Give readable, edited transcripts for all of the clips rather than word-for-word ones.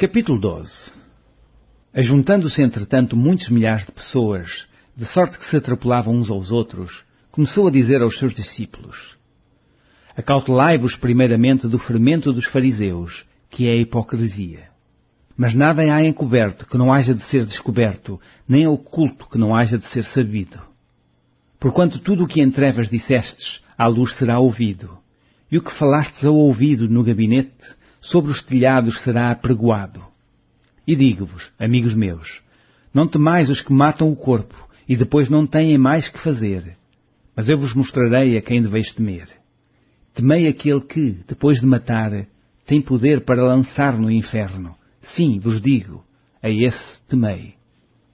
Capítulo 12. Ajuntando-se, entretanto, muitos milhares de pessoas, de sorte que se atropelavam uns aos outros, começou a dizer aos seus discípulos: Acautelai-vos primeiramente do fermento dos fariseus, que é a hipocrisia. Mas nada há encoberto que não haja de ser descoberto, nem oculto que não haja de ser sabido. Porquanto tudo o que em trevas dissestes, à luz será ouvido, e o que falastes ao ouvido no gabinete, sobre os telhados será apregoado. E digo-vos, amigos meus, não temais os que matam o corpo, e depois não têm mais que fazer. Mas eu vos mostrarei a quem deveis temer. Temei aquele que, depois de matar, tem poder para lançar no inferno. Sim, vos digo, a esse temei.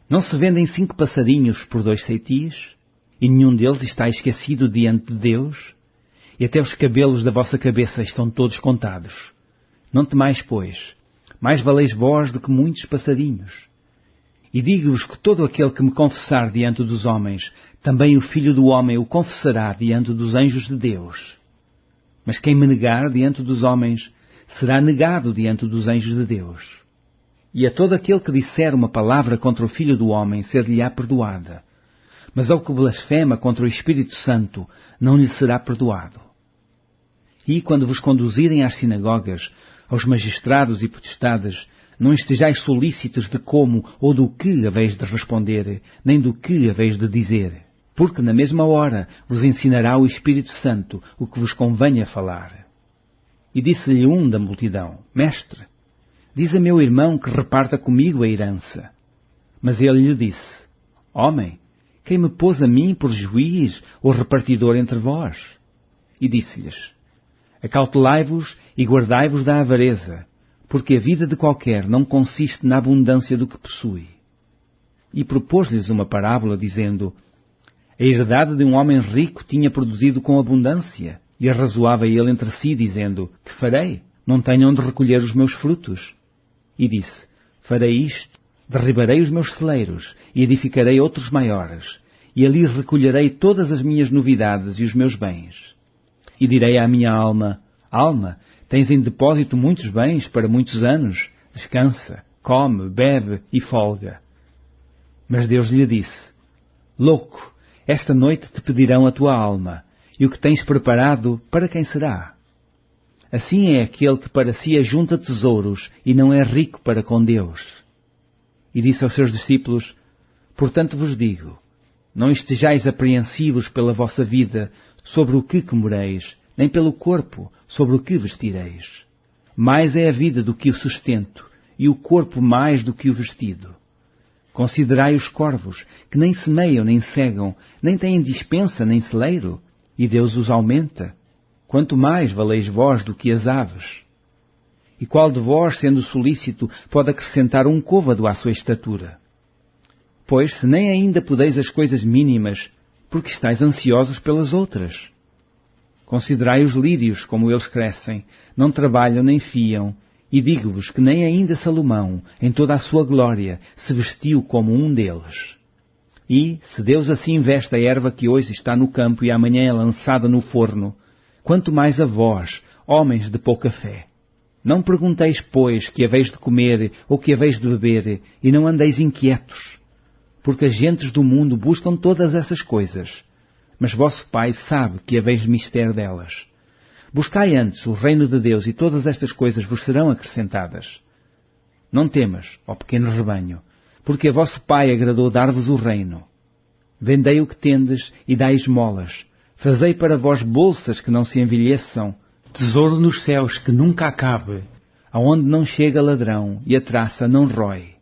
Não se vendem 5 passarinhos por 2 ceitios? E nenhum deles está esquecido diante de Deus? E até os cabelos da vossa cabeça estão todos contados. Não temais, pois, mais valeis vós do que muitos passarinhos. E digo-vos que todo aquele que me confessar diante dos homens, também o Filho do Homem o confessará diante dos anjos de Deus. Mas quem me negar diante dos homens, será negado diante dos anjos de Deus. E a todo aquele que disser uma palavra contra o Filho do Homem, ser-lhe-á perdoada. Mas ao que blasfema contra o Espírito Santo, não lhe será perdoado. E quando vos conduzirem às sinagogas, aos magistrados e potestades, não estejais solícitos de como ou do que haveis de responder, nem do que haveis de dizer. Porque na mesma hora vos ensinará o Espírito Santo o que vos convenha falar. E disse-lhe um da multidão: Mestre, diz a meu irmão que reparta comigo a herança. Mas ele lhe disse: Homem, quem me pôs a mim por juiz ou repartidor entre vós? E disse-lhes: Acautelai-vos e guardai-vos da avareza, porque a vida de qualquer não consiste na abundância do que possui. E propôs-lhes uma parábola, dizendo: A herdade de um homem rico tinha produzido com abundância, e arrazoava ele entre si, dizendo: Que farei? Não tenho onde recolher os meus frutos. E disse: Farei isto, derribarei os meus celeiros, e edificarei outros maiores, e ali recolherei todas as minhas novidades e os meus bens. E direi à minha alma: Alma, tens em depósito muitos bens para muitos anos, descansa, come, bebe e folga. Mas Deus lhe disse: Louco, esta noite te pedirão a tua alma, e o que tens preparado, para quem será? Assim é aquele que para si ajunta tesouros e não é rico para com Deus. E disse aos seus discípulos: Portanto vos digo, não estejais apreensivos pela vossa vida sobre o que comereis, nem pelo corpo sobre o que vestireis. Mais é a vida do que o sustento, e o corpo mais do que o vestido. Considerai os corvos, que nem semeiam nem cegam, nem têm despensa nem celeiro, e Deus os aumenta. Quanto mais valeis vós do que as aves? E qual de vós, sendo solícito, pode acrescentar um côvado à sua estatura? Pois, se nem ainda podeis as coisas mínimas, porque estáis ansiosos pelas outras? Considerai os lírios, como eles crescem, não trabalham nem fiam, e digo-vos que nem ainda Salomão, em toda a sua glória, se vestiu como um deles. E, se Deus assim veste a erva que hoje está no campo e amanhã é lançada no forno, quanto mais a vós, homens de pouca fé. Não pergunteis, pois, que haveis de comer ou que haveis de beber, e não andeis inquietos. Porque as gentes do mundo buscam todas essas coisas, mas vosso Pai sabe que haveis mister delas. Buscai antes o reino de Deus, e todas estas coisas vos serão acrescentadas. Não temas, ó pequeno rebanho, porque a vosso Pai agradou dar-vos o reino. Vendei o que tendes e dai esmolas. Fazei para vós bolsas que não se envelheçam, tesouro nos céus que nunca acabe, aonde não chega ladrão e a traça não rói.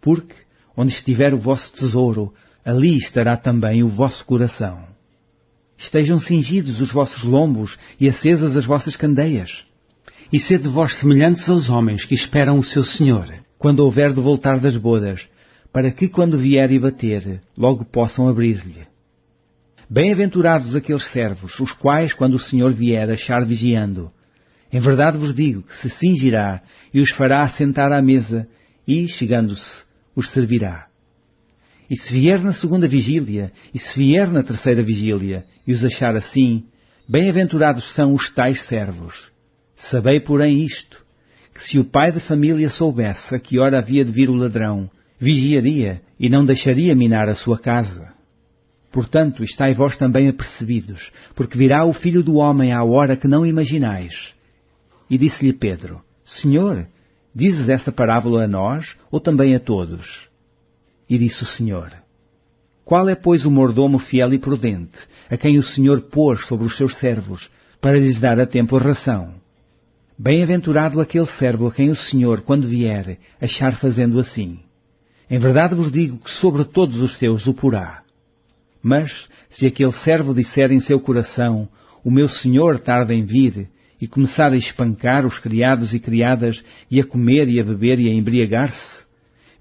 Porque, onde estiver o vosso tesouro, ali estará também o vosso coração. Estejam cingidos os vossos lombos e acesas as vossas candeias. E sede vós semelhantes aos homens que esperam o seu Senhor, quando houver de voltar das bodas, para que, quando vier e bater, logo possam abrir-lhe. Bem-aventurados aqueles servos, os quais, quando o Senhor vier, achar vigiando. Em verdade vos digo que se cingirá e os fará assentar à mesa, e, chegando-se, os servirá. E se vier na segunda vigília, e se vier na terceira vigília, e os achar assim, bem-aventurados são os tais servos. Sabei, porém, isto, que que se o pai de família soubesse a que hora havia de vir o ladrão, vigiaria e não deixaria minar a sua casa. Portanto, estai vós também apercebidos, porque virá o Filho do Homem à hora que não imaginais. E disse-lhe Pedro, Senhor, dizes esta parábola a nós ou também a todos? E disse o Senhor, qual é, pois, o mordomo fiel e prudente, a quem o Senhor pôs sobre os seus servos, para lhes dar a tempo a ração? Bem-aventurado aquele servo a quem o Senhor, quando vier, achar fazendo assim. Em verdade vos digo que sobre todos os seus o porá. Mas, se aquele servo disser em seu coração, o meu Senhor tarda em vir, e começar a espancar os criados e criadas, e a comer e a beber e a embriagar-se,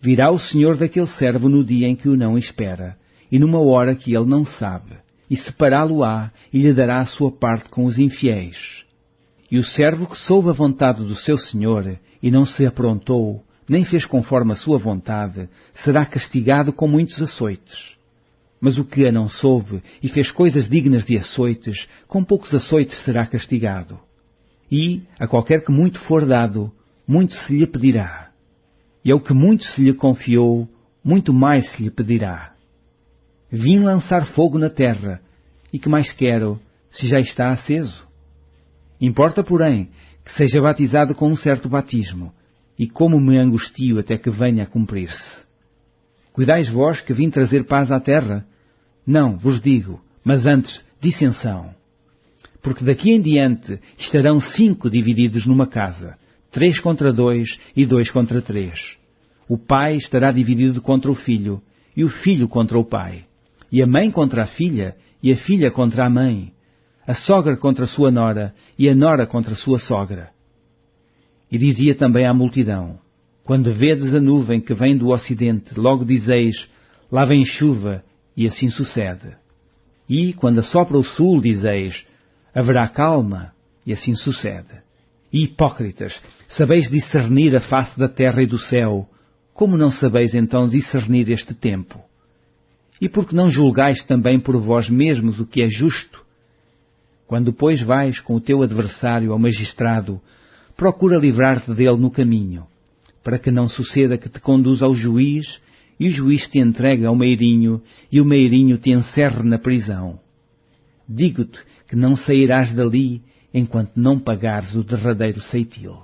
virá o Senhor daquele servo no dia em que o não espera, e numa hora que ele não sabe, e separá-lo-á, e lhe dará a sua parte com os infiéis. E o servo que soube a vontade do seu Senhor, e não se aprontou, nem fez conforme a sua vontade, será castigado com muitos açoites. Mas o que a não soube, e fez coisas dignas de açoites, com poucos açoites será castigado. E, a qualquer que muito for dado, muito se lhe pedirá. E ao que muito se lhe confiou, muito mais se lhe pedirá. Vim lançar fogo na terra, e que mais quero, se já está aceso? Importa, porém, que seja batizado com um certo batismo, e como me angustio até que venha a cumprir-se. Cuidais vós que vim trazer paz à terra? Não, vos digo, mas antes dissensão. Porque daqui em diante estarão 5 divididos numa casa, 3 contra 2 e 2 contra 3. O pai estará dividido contra o filho, e o filho contra o pai, e a mãe contra a filha, e a filha contra a mãe, a sogra contra a sua nora, e a nora contra a sua sogra. E dizia também à multidão, quando vedes a nuvem que vem do ocidente, logo dizeis, lá vem chuva, e assim sucede. E, quando assopra o sul, dizeis, haverá calma, e assim sucede. E, hipócritas, sabeis discernir a face da terra e do céu, como não sabeis então discernir este tempo? E por que não julgais também por vós mesmos o que é justo? Quando, pois, vais com o teu adversário ao magistrado, procura livrar-te dele no caminho, para que não suceda que te conduza ao juiz, e o juiz te entregue ao meirinho, e o meirinho te encerre na prisão. Digo-te que não sairás dali enquanto não pagares o derradeiro ceitil.